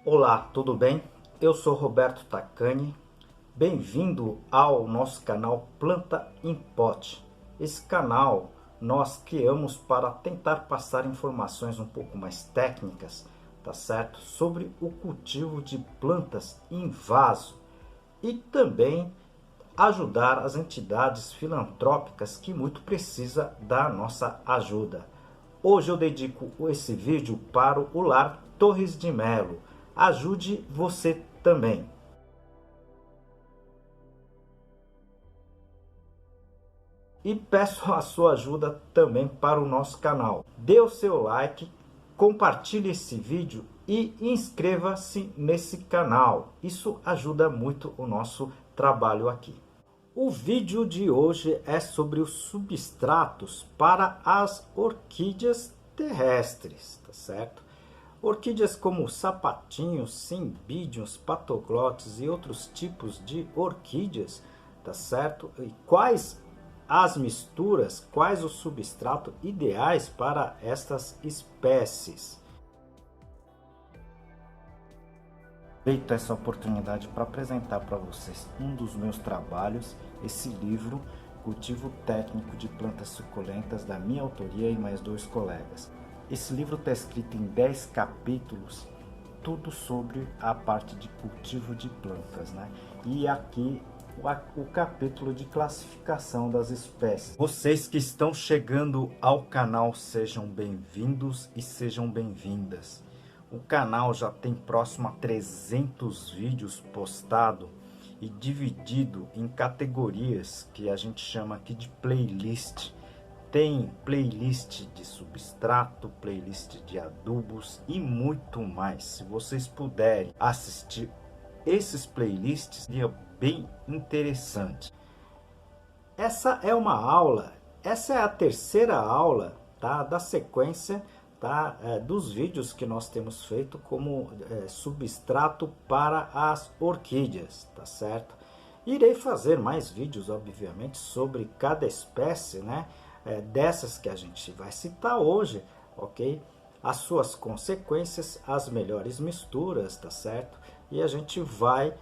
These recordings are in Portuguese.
Olá, tudo bem? Eu sou Roberto Tacani. Bem-vindo ao nosso canal Planta em Pote. Esse canal nós criamos para tentar passar informações um pouco mais técnicas, tá certo? Sobre o cultivo de plantas em vaso e também ajudar as entidades filantrópicas que muito precisa da nossa ajuda. Hoje eu dedico esse vídeo para o Lar Torres de Melo. Ajude você também. E peço a sua ajuda também para o nosso canal. Dê o seu like, compartilhe esse vídeo e inscreva-se nesse canal. Isso ajuda muito o nosso trabalho aqui. O vídeo de hoje é sobre os substratos para as orquídeas terrestres, tá certo? Orquídeas como sapatinhos, cymbidiums, patoglotes e outros tipos de orquídeas, tá certo? E quais as misturas, quais os substratos ideais para estas espécies? Aproveito essa oportunidade para apresentar para vocês um dos meus trabalhos, esse livro, Cultivo Técnico de Plantas Suculentas, da minha autoria e mais 2 colegas. Esse livro está escrito em 10 capítulos, tudo sobre a parte de cultivo de plantas, né? E aqui o capítulo de classificação das espécies. Vocês que estão chegando ao canal, sejam bem-vindos e sejam bem-vindas. O canal já tem próximo a 300 vídeos postados e dividido em categorias que a gente chama aqui de playlist. Tem playlist de substrato, playlist de adubos e muito mais. Se vocês puderem assistir esses playlists, seria bem interessante. Essa é uma aula, essa é a terceira aula, tá, da sequência, tá, dos vídeos que nós temos feito como substrato para as orquídeas, tá certo? Irei fazer mais vídeos, obviamente, sobre cada espécie, né? Dessas que a gente vai citar hoje, ok? As suas consequências, as melhores misturas, tá certo? E a gente vai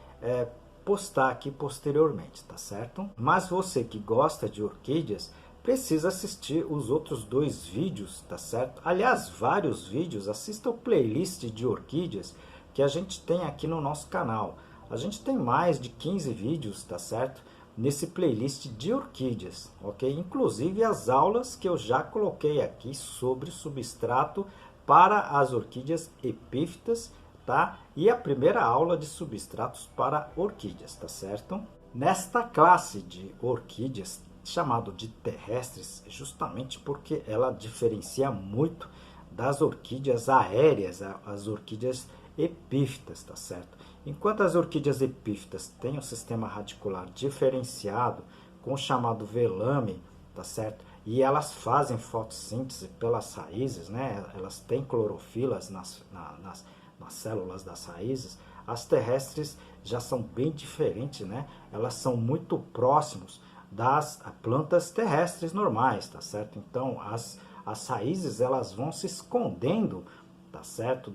postar aqui posteriormente, tá certo? Mas você que gosta de orquídeas, precisa assistir os outros 2 vídeos, tá certo? Aliás, vários vídeos, assista o playlist de orquídeas que a gente tem aqui no nosso canal. A gente tem mais de 15 vídeos, tá certo? Nesse playlist de orquídeas, ok? Inclusive as aulas que eu já coloquei aqui sobre substrato para as orquídeas epífitas, tá? E a primeira aula de substratos para orquídeas, tá certo? Nesta classe de orquídeas, chamado de terrestres, justamente porque ela diferencia muito das orquídeas aéreas, as orquídeas epífitas, tá certo? Enquanto as orquídeas epífitas têm um sistema radicular diferenciado, com o chamado velame, tá certo? E elas fazem fotossíntese pelas raízes, né? Elas têm clorofilas nas células das raízes. As terrestres já são bem diferentes, né? Elas são muito próximos das plantas terrestres normais, tá certo? Então, as raízes, elas vão se escondendo, tá certo?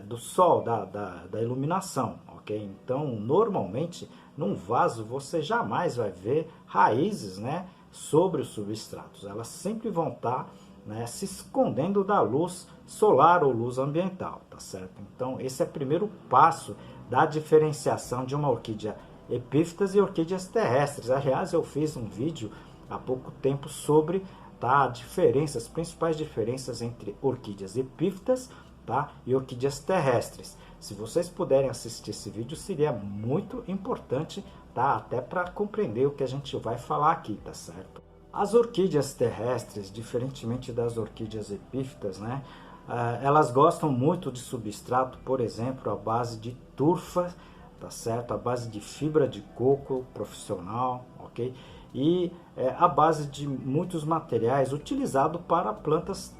Do sol, da iluminação, ok? Então, normalmente, num vaso, você jamais vai ver raízes, né, sobre os substratos. Elas sempre vão estar, né, se escondendo da luz solar ou luz ambiental, tá certo? Então, esse é o primeiro passo da diferenciação de uma orquídea epífitas e orquídeas terrestres. Aliás, eu fiz um vídeo há pouco tempo sobre, tá, as principais diferenças entre orquídeas epífitas, tá, e orquídeas terrestres. Se vocês puderem assistir esse vídeo, seria muito importante, tá, até para compreender o que a gente vai falar aqui, tá certo? As orquídeas terrestres, diferentemente das orquídeas epífitas, né, elas gostam muito de substrato, por exemplo, à base de turfa, tá certo? A base de fibra de coco profissional, ok? E a base de muitos materiais utilizados para plantas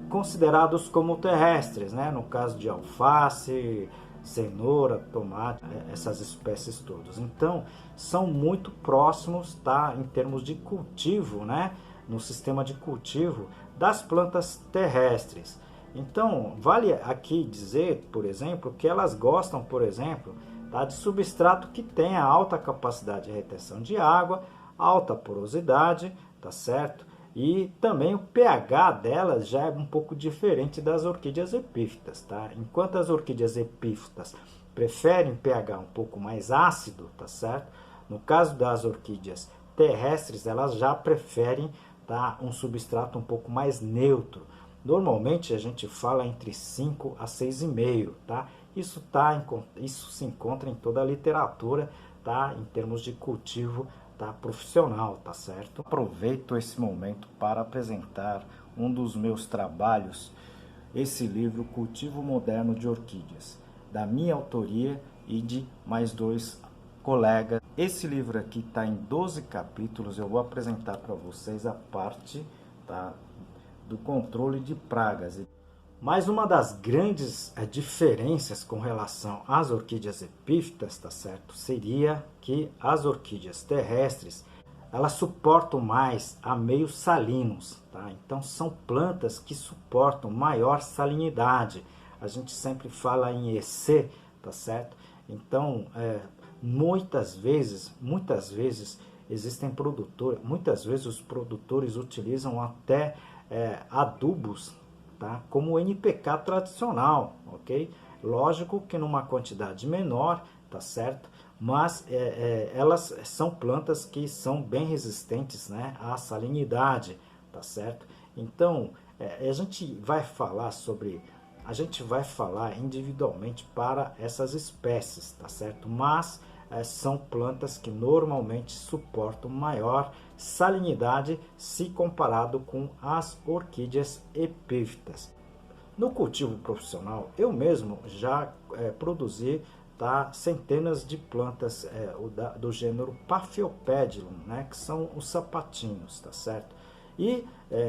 considerados como terrestres, né? No caso de alface, cenoura, tomate, essas espécies todas. Então, são muito próximos, tá? Em termos de cultivo, né? No sistema de cultivo das plantas terrestres. Então, vale aqui dizer, por exemplo, que elas gostam, por exemplo, tá, de substrato que tenha alta capacidade de retenção de água, alta porosidade, tá certo? E também o pH delas já é um pouco diferente das orquídeas epífitas, tá? Enquanto as orquídeas epífitas preferem pH um pouco mais ácido, tá certo? No caso das orquídeas terrestres, elas já preferem, tá, um substrato um pouco mais neutro. Normalmente a gente fala entre 5 a 6,5, tá? Isso se encontra em toda a literatura, tá? Em termos de cultivo, tá, profissional, tá certo? Aproveito esse momento para apresentar um dos meus trabalhos, esse livro Cultivo Moderno de Orquídeas, da minha autoria e de mais 2 colegas. Esse livro aqui está em 12 capítulos, eu vou apresentar para vocês a parte, tá, do controle de pragas. Mas uma das grandes diferenças com relação às orquídeas epífitas, tá certo, seria que as orquídeas terrestres, elas suportam mais a meios salinos, tá? Então são plantas que suportam maior salinidade. A gente sempre fala em EC, tá certo? Então, muitas vezes existem produtores, muitas vezes os produtores utilizam até adubos, tá, como o NPK tradicional, ok? Lógico que numa quantidade menor, tá certo? Mas elas são plantas que são bem resistentes, né, à salinidade, tá certo? Então, a gente vai falar individualmente para essas espécies, tá certo? Mas são plantas que normalmente suportam maior salinidade se comparado com as orquídeas epífitas. No cultivo profissional, eu mesmo já produzi, tá, centenas de plantas do gênero Paphiopedilum, né, que são os sapatinhos, tá certo? E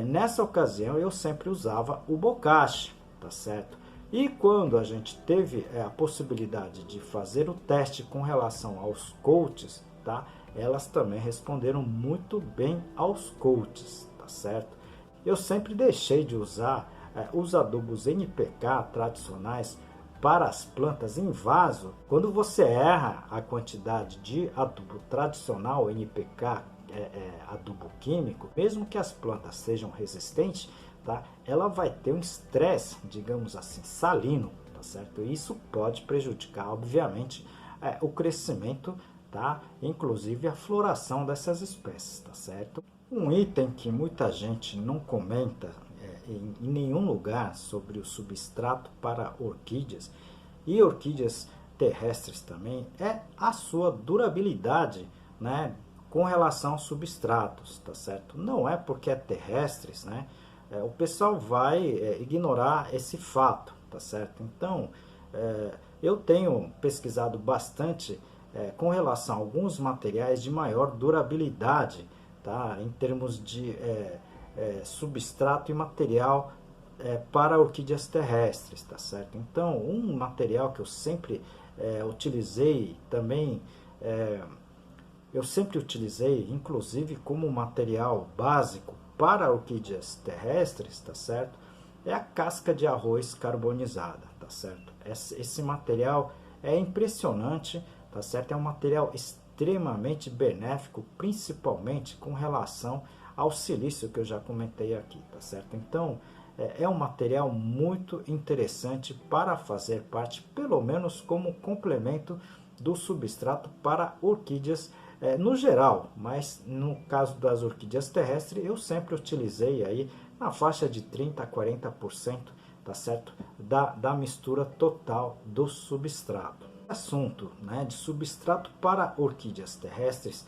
nessa ocasião eu sempre usava o bocache, tá certo? E quando a gente teve a possibilidade de fazer o teste com relação aos coaches, tá, elas também responderam muito bem aos coaches, tá certo? Eu sempre deixei de usar os adubos NPK tradicionais para as plantas em vaso. Quando você erra a quantidade de adubo tradicional NPK, adubo químico, mesmo que as plantas sejam resistentes, tá, ela vai ter um estresse, digamos assim, salino, tá certo? E isso pode prejudicar, obviamente, o crescimento, tá, inclusive a floração dessas espécies, tá certo? Um item que muita gente não comenta em nenhum lugar sobre o substrato para orquídeas e orquídeas terrestres também é a sua durabilidade, né, com relação aos substratos, tá certo? Não é porque é terrestres, né, o pessoal vai ignorar esse fato, tá certo? Então, eu tenho pesquisado bastante com relação a alguns materiais de maior durabilidade, tá, em termos de substrato e material para orquídeas terrestres, tá certo? Então, um material que eu sempre utilizei também, inclusive como material básico para orquídeas terrestres, tá certo? É a casca de arroz carbonizada, tá certo? Esse material é impressionante, tá certo? É um material extremamente benéfico, principalmente com relação ao silício que eu já comentei aqui, tá certo? Então, é um material muito interessante para fazer parte, pelo menos como complemento do substrato para orquídeas no geral, mas no caso das orquídeas terrestres, eu sempre utilizei aí na faixa de 30% a 40%, tá certo? Da mistura total do substrato. Assunto, né, de substrato para orquídeas terrestres,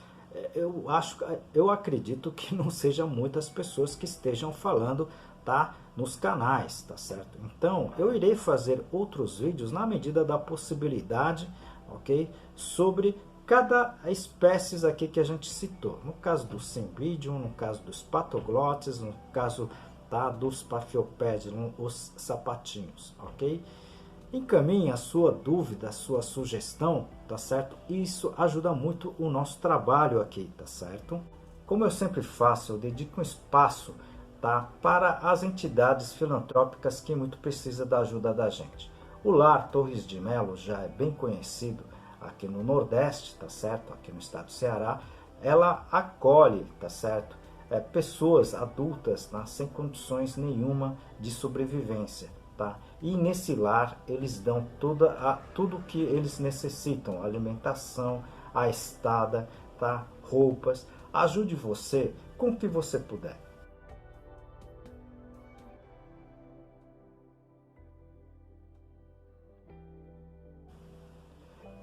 eu acredito que não sejam muitas pessoas que estejam falando, tá, nos canais, tá certo? Então, eu irei fazer outros vídeos na medida da possibilidade, ok? Sobre cada espécies aqui que a gente citou. No caso do Cymbidium, no caso dos Patoglottes, no caso, tá, dos Paphiopedilum, os sapatinhos, ok? Encaminhe a sua dúvida, a sua sugestão, tá certo? Isso ajuda muito o nosso trabalho aqui, tá certo? Como eu sempre faço, eu dedico um espaço tá? Para as entidades filantrópicas que muito precisam da ajuda da gente. O Lar Torres de Melo já é bem conhecido aqui no Nordeste, tá certo? Aqui no estado do Ceará. Ela acolhe, tá certo? Pessoas adultas, tá? Sem condições nenhuma de sobrevivência, tá? E nesse lar eles dão tudo o que eles necessitam, alimentação, a estada, tá? Roupas. Ajude você com o que você puder.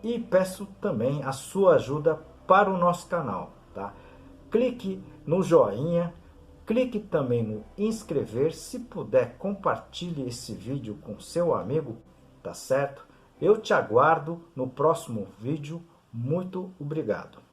E peço também a sua ajuda para o nosso canal, tá? Clique no joinha, clique também no inscrever, se puder compartilhe esse vídeo com seu amigo, tá certo? Eu te aguardo no próximo vídeo, muito obrigado.